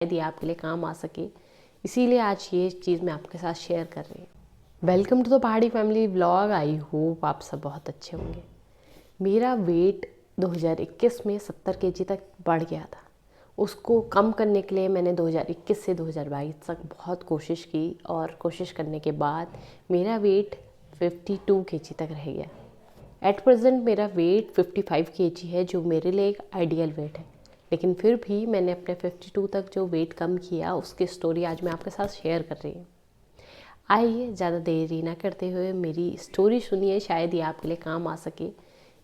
शायद ये आपके लिए काम आ सके, इसीलिए आज ये चीज़ मैं आपके साथ शेयर कर रही हूँ। वेलकम टू द पहाड़ी फैमिली व्लॉग। आई होप आप सब बहुत अच्छे होंगे। मेरा वेट 2021 में 70 kg तक बढ़ गया था। उसको कम करने के लिए मैंने 2021 से 2022 तक बहुत कोशिश की और कोशिश करने के बाद मेरा वेट 52 kg तक रह गया। एट प्रेजेंट मेरा वेट 55 kg है, जो मेरे लिए एक आइडियल वेट है। लेकिन फिर भी मैंने अपने 52 तक जो वेट कम किया, उसकी स्टोरी आज मैं आपके साथ शेयर कर रही हूँ। आइए ज़्यादा देरी ना करते हुए मेरी स्टोरी सुनिए, शायद ये आपके लिए काम आ सके,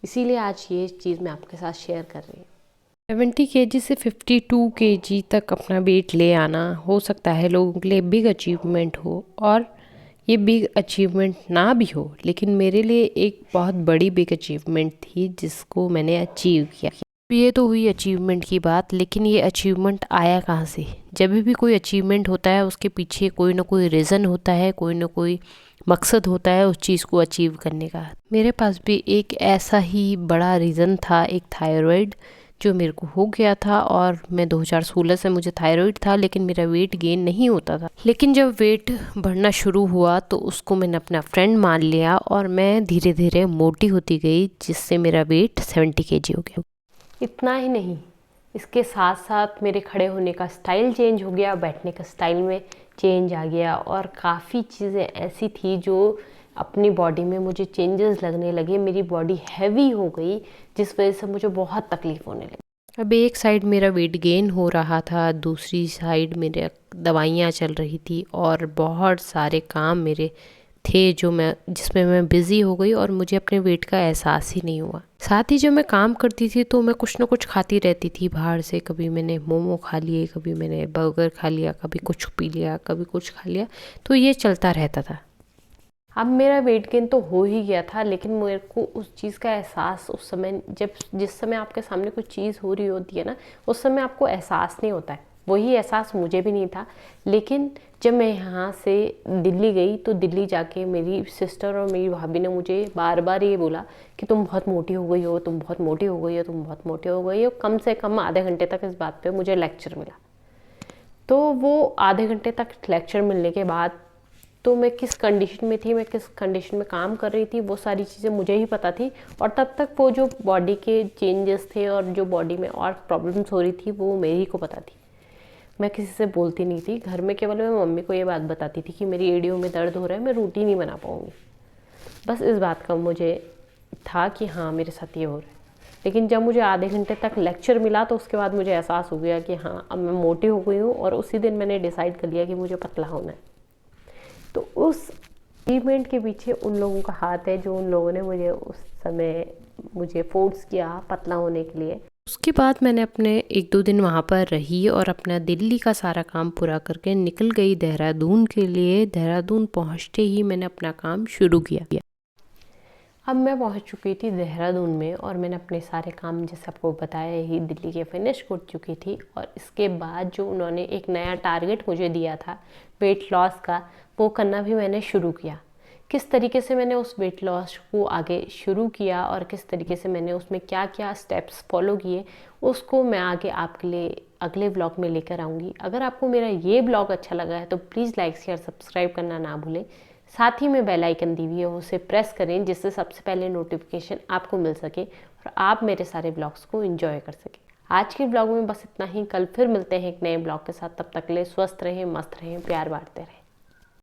इसीलिए आज ये चीज़ मैं आपके साथ शेयर कर रही हूँ। 70 kg से 52 kg तक अपना वेट ले आना हो सकता है लोगों के लिए बिग अचीवमेंट हो, और ये बिग अचीवमेंट ना भी हो, लेकिन मेरे लिए एक बहुत बड़ी बिग अचीवमेंट थी जिसको मैंने अचीव किया। ये तो हुई अचीवमेंट की बात, लेकिन ये अचीवमेंट आया कहाँ से? जब भी कोई अचीवमेंट होता है उसके पीछे कोई ना कोई रीज़न होता है, कोई ना कोई मकसद होता है उस चीज़ को अचीव करने का। मेरे पास भी एक ऐसा ही बड़ा रीज़न था, एक थायराइड जो मेरे को हो गया था। और मैं 2016 से मुझे थायराइड था, लेकिन मेरा वेट गेन नहीं होता था। लेकिन जब वेट बढ़ना शुरू हुआ तो उसको मैंने अपना फ्रेंड मान लिया और मैं धीरे धीरे मोटी होती गई, जिससे मेरा वेट 70 kg हो गया। इतना ही नहीं, इसके साथ साथ मेरे खड़े होने का स्टाइल चेंज हो गया, बैठने का स्टाइल में चेंज आ गया, और काफ़ी चीज़ें ऐसी थी जो अपनी बॉडी में मुझे चेंजेस लगने लगे। मेरी बॉडी हैवी हो गई, जिस वजह से मुझे बहुत तकलीफ होने लगी। अब एक साइड मेरा वेट गेन हो रहा था, दूसरी साइड मेरे दवाइयाँ चल रही थी, और बहुत सारे काम मेरे थे जिसमें मैं बिज़ी हो गई, और मुझे अपने वेट का एहसास ही नहीं हुआ। साथ ही जब मैं काम करती थी तो मैं कुछ ना कुछ खाती रहती थी बाहर से। कभी मैंने मोमो खा लिए, कभी मैंने बर्गर खा लिया, कभी कुछ पी लिया, कभी कुछ खा लिया, तो ये चलता रहता था। अब मेरा वेट गेन तो हो ही गया था, लेकिन मेरे को उस चीज़ का एहसास उस समय, जिस समय आपके सामने कोई चीज़ हो रही होती है ना, उस समय आपको एहसास नहीं होता है। वही एहसास मुझे भी नहीं था। लेकिन जब मैं यहाँ से दिल्ली गई तो दिल्ली जाके मेरी सिस्टर और मेरी भाभी ने मुझे बार बार ये बोला कि तुम बहुत मोटी हो गई हो, तुम बहुत मोटी हो गई हो, तुम बहुत मोटी हो गई हो। कम से कम आधे घंटे तक इस बात पे मुझे लेक्चर मिला। तो वो आधे घंटे तक लेक्चर मिलने के बाद तो मैं किस कंडीशन में थी, मैं किस कंडीशन में काम कर रही थी, वो सारी चीज़ें मुझे ही पता थी। और तब तक वो जो बॉडी के चेंजेस थे और जो बॉडी में और प्रॉब्लम्स हो रही थी, वो मेरे ही को पता थी। मैं किसी से बोलती नहीं थी घर में, केवल मैं मम्मी को ये बात बताती थी कि मेरी एड़ियों में दर्द हो रहा है, मैं रोटी नहीं बना पाऊँगी। बस इस बात का मुझे था कि हाँ, मेरे साथ ये हो रहा है। लेकिन जब मुझे आधे घंटे तक लेक्चर मिला तो उसके बाद मुझे एहसास हो गया कि हाँ, अब मैं मोटी हो गई हूँ, और उसी दिन मैंने डिसाइड कर लिया कि मुझे पतला होना है। तो उस अचीवमेंट के पीछे उन लोगों का हाथ है, जो उन लोगों ने उस समय मुझे फोर्स किया पतला होने के लिए। उसके बाद मैंने अपने 1-2 दिन वहाँ पर रही और अपना दिल्ली का सारा काम पूरा करके निकल गई देहरादून के लिए। देहरादून पहुँचते ही मैंने अपना काम शुरू किया। अब मैं पहुंच चुकी थी देहरादून में, और मैंने अपने सारे काम, जैसे आपको बताया ही, दिल्ली के फिनिश कर चुकी थी। और इसके बाद जो उन्होंने एक नया टारगेट मुझे दिया था वेट लॉस का, वो करना भी मैंने शुरू किया। किस तरीके से मैंने उस वेट लॉस को आगे शुरू किया और किस तरीके से मैंने उसमें क्या क्या स्टेप्स फॉलो किए, उसको मैं आगे आपके लिए अगले ब्लॉग में लेकर आऊँगी। अगर आपको मेरा ये ब्लॉग अच्छा लगा है तो प्लीज़ लाइक शेयर सब्सक्राइब करना ना भूलें। साथ ही में बेल आइकन दी हुई है, उसे प्रेस करें, जिससे सबसे पहले नोटिफिकेशन आपको मिल सके और आप मेरे सारे ब्लॉग्स को एंजॉय कर सकें। आज के ब्लॉग में बस इतना ही। कल फिर मिलते हैं एक नए ब्लॉग के साथ। तब तक के लिए स्वस्थ रहें, मस्त रहें, प्यार बांटते रहें।